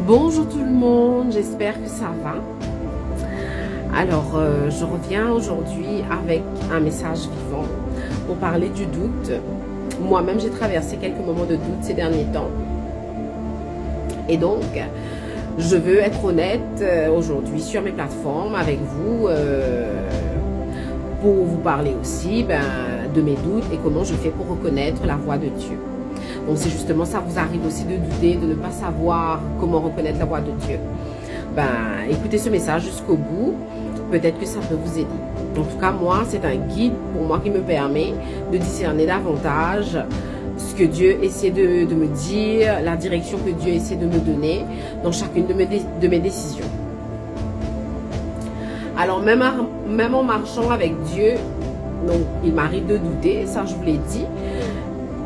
Bonjour tout le monde, j'espère que ça va. Alors, je reviens aujourd'hui avec un message vivant pour parler du doute. Moi-même, j'ai traversé quelques moments de doute ces derniers temps. Et donc, je veux être honnête aujourd'hui sur mes plateformes avec vous pour vous parler aussi de mes doutes et comment je fais pour reconnaître la voix de Dieu. Donc si justement ça vous arrive aussi de douter, de ne pas savoir comment reconnaître la voix de Dieu, écoutez ce message jusqu'au bout, peut-être que ça peut vous aider. En tout cas, moi, c'est un guide pour moi qui me permet de discerner davantage ce que Dieu essaie de me dire, la direction que Dieu essaie de me donner dans chacune de mes décisions. Alors même en marchant avec Dieu, donc il m'arrive de douter, ça je vous l'ai dit.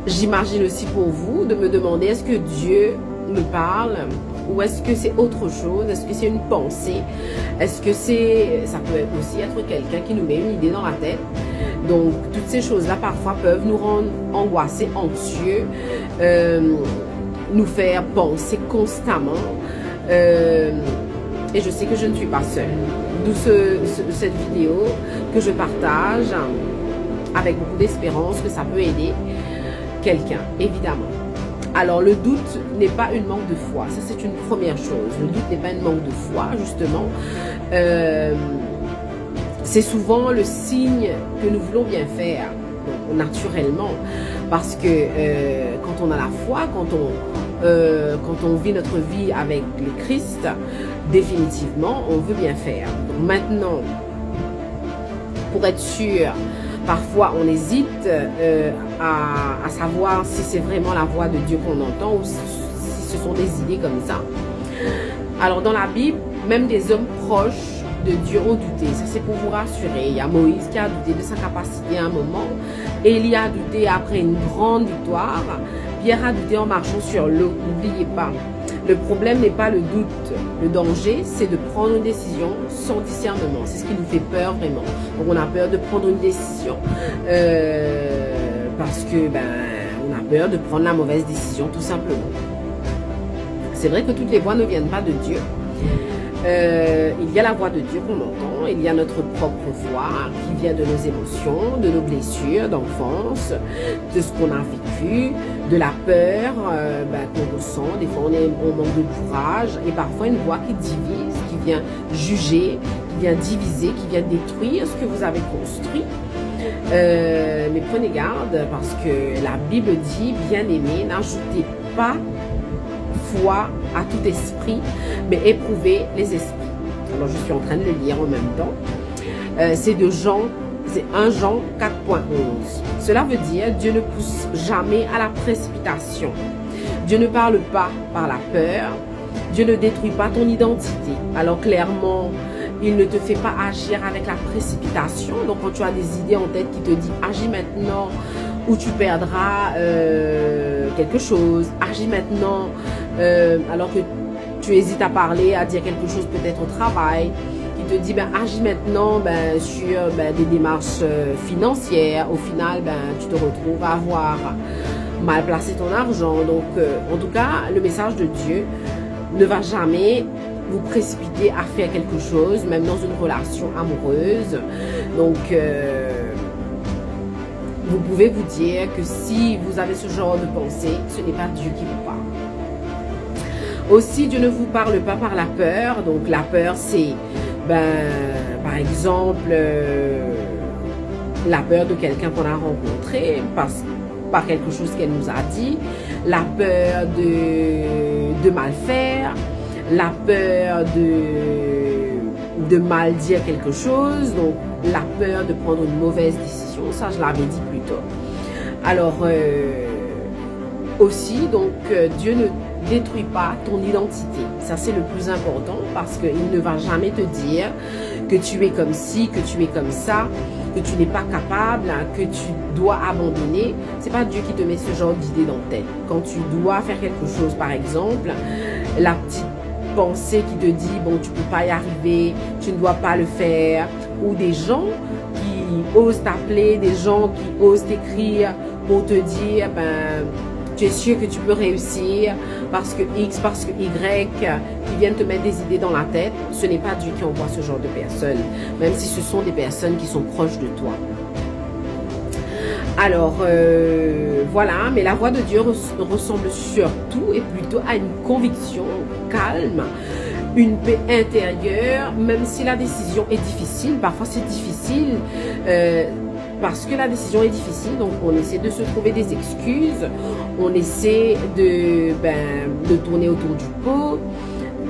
J'imagine aussi pour vous de me demander est-ce que Dieu me parle ou est-ce que c'est autre chose, est-ce que c'est une pensée, est-ce que ça peut aussi être quelqu'un qui nous met une idée dans la tête. Donc toutes ces choses-là parfois peuvent nous rendre angoissés, anxieux, nous faire penser constamment et je sais que je ne suis pas seule. D'où cette vidéo que je partage avec beaucoup d'espérance que ça peut aider quelqu'un, évidemment. Alors, le doute n'est pas une manque de foi. Ça, c'est une première chose. Le doute n'est pas une manque de foi, justement. C'est souvent le signe que nous voulons bien faire, donc, naturellement. Parce que quand on a la foi, quand on vit notre vie avec le Christ, définitivement, on veut bien faire. Donc, maintenant, pour être sûr, parfois, on hésite à savoir si c'est vraiment la voix de Dieu qu'on entend ou si ce sont des idées comme ça. Alors, dans la Bible, même des hommes proches de Dieu ont douté. Ça, c'est pour vous rassurer. Il y a Moïse qui a douté de sa capacité à un moment. Élie a douté après une grande victoire. Pierre a douté en marchant sur l'eau. N'oubliez pas. Le problème n'est pas le doute. Le danger, c'est de prendre une décision sans discernement. C'est ce qui nous fait peur vraiment. Donc, on a peur de prendre une décision parce que on a peur de prendre la mauvaise décision tout simplement. C'est vrai que toutes les voix ne viennent pas de Dieu. Il y a la voix de Dieu qu'on entend, il y a notre propre voix qui vient de nos émotions, de nos blessures d'enfance, de ce qu'on a vécu, de la peur qu'on ressent. Des fois on manque de courage et parfois une voix qui divise, qui vient juger, qui vient diviser, qui vient détruire ce que vous avez construit. Mais prenez garde parce que la Bible dit, bien-aimés, n'ajoutez pas foi à tout esprit, mais éprouvez les esprits. Alors je suis en train de le lire en même temps. C'est 1 Jean 4.11. Cela veut dire Dieu ne pousse jamais à la précipitation. Dieu ne parle pas par la peur. Dieu ne détruit pas ton identité. Alors clairement, il ne te fait pas agir avec la précipitation. Donc quand tu as des idées en tête qui te disent agis maintenant ou tu perdras quelque chose, agis maintenant alors que tu hésites à parler, à dire quelque chose peut-être au travail, qui te dit agis maintenant sur des démarches financières. Au final, tu te retrouves à avoir mal placé ton argent. Donc, en tout cas, le message de Dieu ne va jamais vous précipiter à faire quelque chose, même dans une relation amoureuse. Donc, vous pouvez vous dire que si vous avez ce genre de pensée, ce n'est pas Dieu qui vous parle. Aussi, Dieu ne vous parle pas par la peur. Donc, la peur, c'est, par exemple, la peur de quelqu'un qu'on a rencontré par quelque chose qu'elle nous a dit, la peur de mal faire, la peur de mal dire quelque chose, donc la peur de prendre une mauvaise décision. Ça, je l'avais dit plus tôt. Alors, aussi, donc, Dieu ne détruit pas ton identité. Ça, c'est le plus important parce qu'il ne va jamais te dire que tu es comme ci, que tu es comme ça, que tu n'es pas capable, que tu dois abandonner. C'est pas Dieu qui te met ce genre d'idée dans la tête. Quand tu dois faire quelque chose, par exemple, la petite pensée qui te dit, bon, tu peux pas y arriver, tu ne dois pas le faire, ou des gens qui osent t'appeler, des gens qui osent t'écrire pour te dire, Tu es sûr que tu peux réussir parce que X, parce que Y, qui viennent te mettre des idées dans la tête. Ce n'est pas Dieu qui envoie ce genre de personnes, même si ce sont des personnes qui sont proches de toi. Alors, voilà, mais la voix de Dieu ressemble surtout et plutôt à une conviction calme, une paix intérieure, même si la décision est difficile. Parfois, c'est difficile parce que la décision est difficile, donc on essaie de se trouver des excuses, on essaie de tourner autour du pot,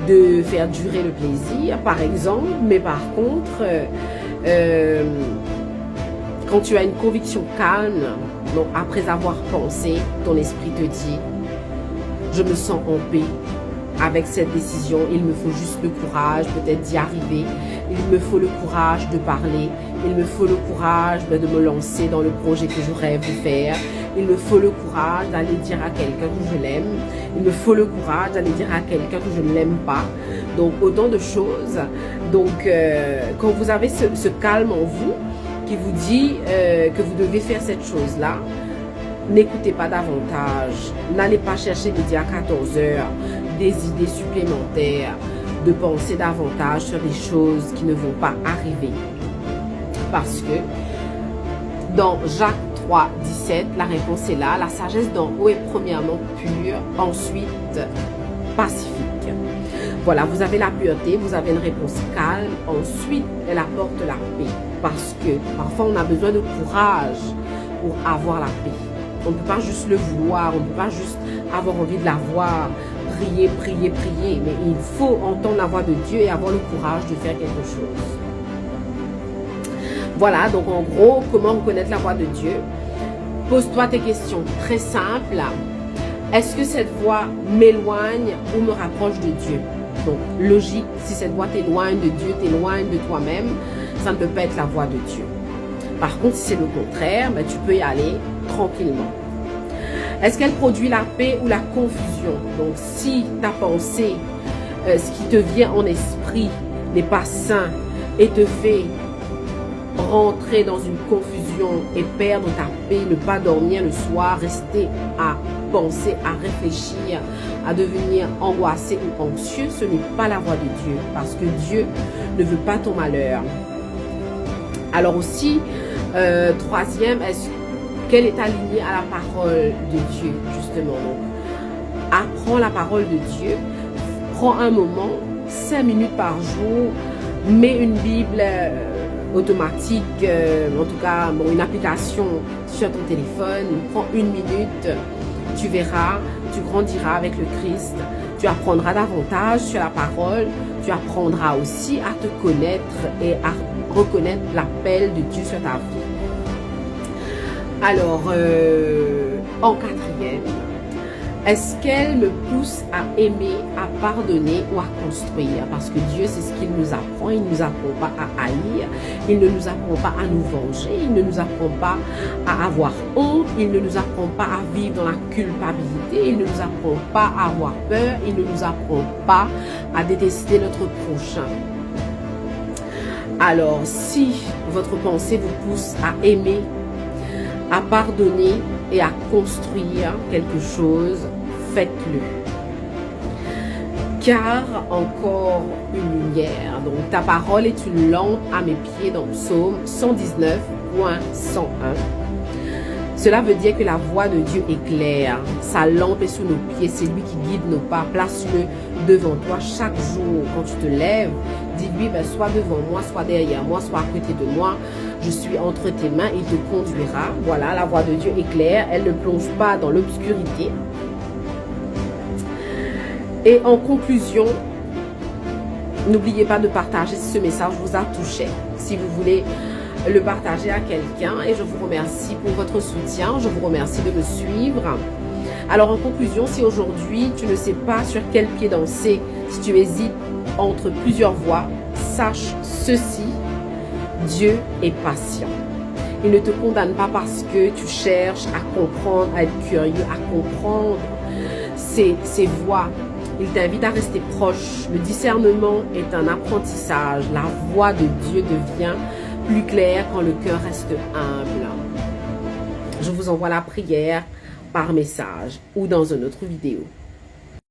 de faire durer le plaisir, par exemple, mais par contre... quand tu as une conviction calme, donc après avoir pensé, ton esprit te dit « Je me sens en paix avec cette décision, il me faut juste le courage peut-être d'y arriver, il me faut le courage de parler, il me faut le courage de me lancer dans le projet que je rêve de faire, il me faut le courage d'aller dire à quelqu'un que je l'aime, il me faut le courage d'aller dire à quelqu'un que je ne l'aime pas. » Donc autant de choses. Donc quand vous avez ce calme en vous, qui vous dit que vous devez faire cette chose-là, n'écoutez pas davantage. N'allez pas chercher midi à 14 h des idées supplémentaires, de penser davantage sur des choses qui ne vont pas arriver. Parce que dans Jacques 3, 17, la réponse est là. La sagesse d'en haut est premièrement pure, ensuite pacifique. Voilà, vous avez la pureté, vous avez une réponse calme, ensuite elle apporte la paix. Parce que parfois on a besoin de courage pour avoir la paix. On ne peut pas juste le vouloir, on ne peut pas juste avoir envie de l'avoir, prier, prier, prier. Mais il faut entendre la voix de Dieu et avoir le courage de faire quelque chose. Voilà, donc en gros, comment reconnaître la voix de Dieu? Pose-toi tes questions très simples. Est-ce que cette voix m'éloigne ou me rapproche de Dieu? Donc, logique, si cette voix t'éloigne de Dieu, t'éloigne de toi-même, ça ne peut pas être la voix de Dieu. Par contre, si c'est le contraire, tu peux y aller tranquillement. Est-ce qu'elle produit la paix ou la confusion? Donc, si ta pensée, ce qui te vient en esprit n'est pas sain et te fait rentrer dans une confusion et perdre ta paix, ne pas dormir le soir, rester à penser, à réfléchir, à devenir angoissé ou anxieux, ce n'est pas la voix de Dieu, parce que Dieu ne veut pas ton malheur. Alors aussi, troisième, qu'elle est alignée à la parole de Dieu, justement. Donc, apprends la parole de Dieu, prends un moment, 5 minutes par jour, mets une Bible automatique, en tout cas une application sur ton téléphone, prends 1 minute, tu verras, tu grandiras avec le Christ, tu apprendras davantage sur la parole, tu apprendras aussi à te connaître et à reconnaître l'appel de Dieu sur ta vie. Alors, en quatrième, est-ce qu'elle me pousse à aimer, à pardonner ou à construire? Parce que Dieu, c'est ce qu'il nous apprend. Il ne nous apprend pas à haïr. Il ne nous apprend pas à nous venger. Il ne nous apprend pas à avoir honte. Il ne nous apprend pas à vivre dans la culpabilité. Il ne nous apprend pas à avoir peur. Il ne nous apprend pas à détester notre prochain. Alors, si votre pensée vous pousse à aimer, à pardonner et à construire quelque chose, faites-le. Car encore une lumière. Donc ta parole est une lampe à mes pieds dans Psaume 119.101. Cela veut dire que la voix de Dieu est claire. Sa lampe est sous nos pieds. C'est lui qui guide nos pas. Place-le devant toi chaque jour. Quand tu te lèves, dis-lui, soit devant moi, soit derrière moi, soit à côté de moi. Je suis entre tes mains, il te conduira. Voilà, la voix de Dieu est claire. Elle ne plonge pas dans l'obscurité. Et en conclusion, n'oubliez pas de partager si ce message vous a touché. Si vous voulez le partager à quelqu'un, et je vous remercie pour votre soutien, je vous remercie de me suivre. Alors en conclusion, si aujourd'hui tu ne sais pas sur quel pied danser, si tu hésites entre plusieurs voies, sache ceci, Dieu est patient. Il ne te condamne pas parce que tu cherches à comprendre, à être curieux, à comprendre ses voies. Il t'invite à rester proche. Le discernement est un apprentissage. La voix de Dieu devient plus claire quand le cœur reste humble. Je vous envoie la prière par message ou dans une autre vidéo.